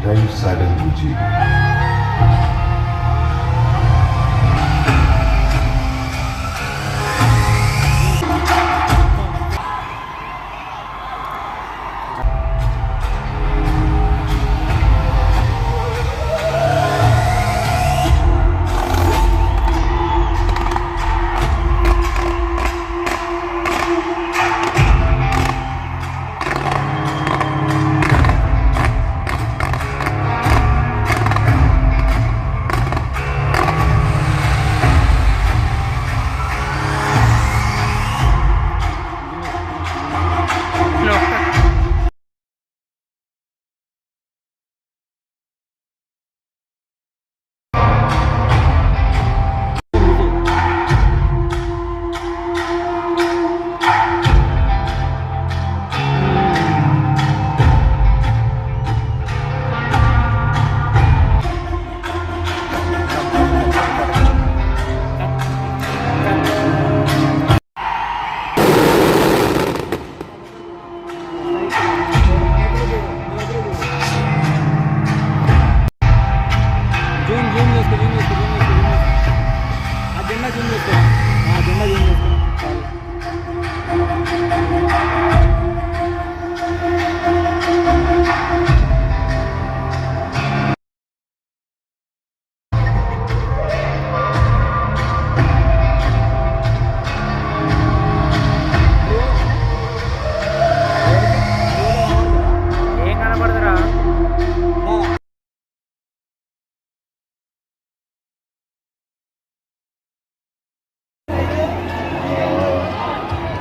Crime Saga Gucci.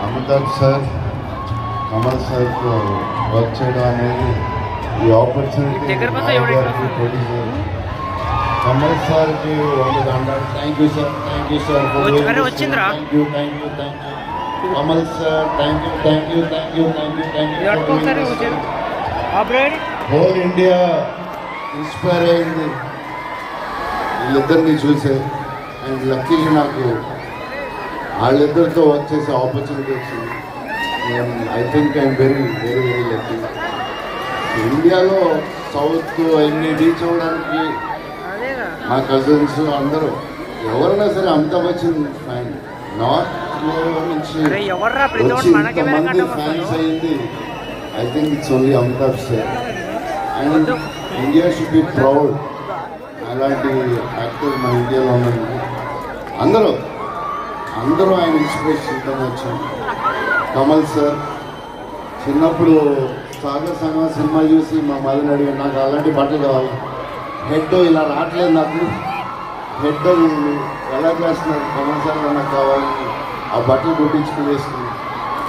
Amitabh sir, Kamal సార్తో work చేయడం అనేది ఈ ఆపర్చునిటీ ప్రొడ్యూసర్ కమల్ సార్కి thank you sir, thank you sir, thank you Kamal sir, thank you. Whole India inspire అయింది వీళ్ళిద్దరిని చూసే. అండ్ లక్కీగా నాకు వాళ్ళిద్దరితో వర్క్ చేసే ఆపర్చునిటీ వచ్చింది. I think I'm very very very lucky. ఇండియాలో సౌత్ అన్ని రీచ్ అవ్వడానికి మా కజిన్స్ అందరూ ఎవరైనా సరే అమితాబ్ బచ్చన్ ఫ్యాన్. నార్త్లో నుంచి వచ్చి ఇంతమంది ఫ్యాన్స్ అయింది I think it's only Amitabh sir. And India should be proud అలాంటి యాక్టర్ మన ఇండియాలో ఉన్నది. అందరూ ఆయన ఇన్స్పిరేషన్తో వచ్చాం. కమల్ సార్ చిన్నప్పుడు సాగర్ సంగమ సినిమా చూసి మా మదర్ని అడిగాను, నాకు అలాంటి బట్టలు కావాలి, హెడ్ ఇలా రావట్లేదు, నాకు హెడ్ ఎలా చేస్తున్నారు కమల్ సార్ నాకు కావాలి, ఆ బట్టలు కుట్టించుకుని వేసుకుని.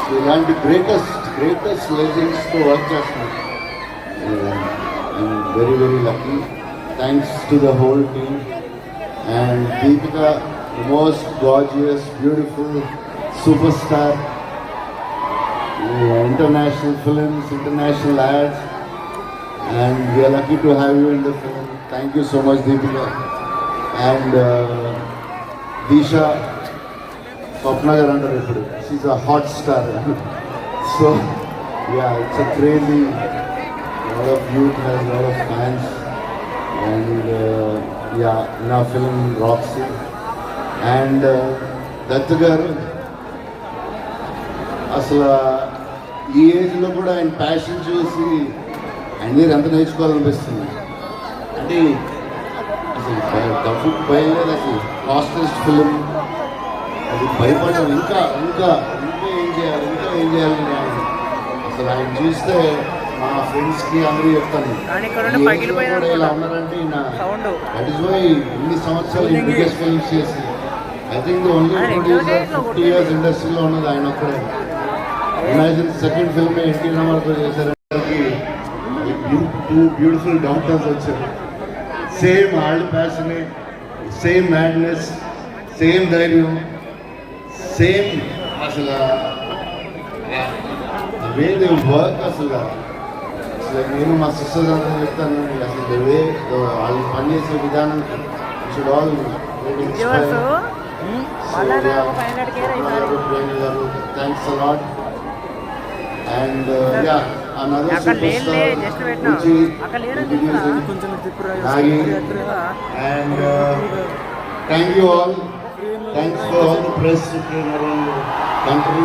సో ఇలాంటి గ్రేటెస్ట్ లెజెండ్స్తో వర్క్ చేస్తున్నాను. I'm very very lucky. Thanks to the whole team. And Deepika, the most gorgeous, beautiful superstar, international films, international ads, and we are lucky to have you in the film. Thank you so much, Deepika. And Disha, Swapna garu antaru ippudu, she's a hot star. So yeah, it's a crazy, a lot of youth has a lot of fans. And yeah, in our film Roxy. And Dattu గారు అసలు ఈ ఏజ్లో కూడా ఆయన passion చూసి ఆయన మీద ఎంత నేర్చుకోవాలనిపిస్తుంది. అంటే అసలు డబ్బు భయం లేదు, అసలు కాస్టెస్ట్ ఫిలిం అది భయపడ్డాం. ఇంకా ఏం చేయాలని అసలు ఆయన చూస్తే మా ఫ్రెండ్స్కి అందరూ చెప్తాను ఇలా ఉన్నారంటే దట్ ఇస్ వై ఇన్ని సంవత్సరాలు బిగ్గెస్ట్ ఫిల్మ్స్ చేసి I think the only producer 50 years ఇండస్ట్రీలో ఉన్నది ఆయన ఒక్కడే. ఇమాజిన్ సెకండ్ ఫిల్మ్ ఎన్టీ రామారావుతో చేశారు. టూ బ్యూటిఫుల్ డాక్టర్స్ వచ్చారు. Same old passionate, same madness, same ధైర్యం, సేమ్ అసలు వే దే వర్క్. అసలు నేను మా సిస్టర్స్ అందరూ చెప్తాను, అసలు వే వాళ్ళు పనిచేసే విధానం should all thanks a lot. And another అక్కడ లేదు superstar, జస్ట్ పెట్టినా Uchi, అక్కడ లేదని introducing కొంచెం తిప్పురా Nagi, and thank you all. Thanks for all the press in our country.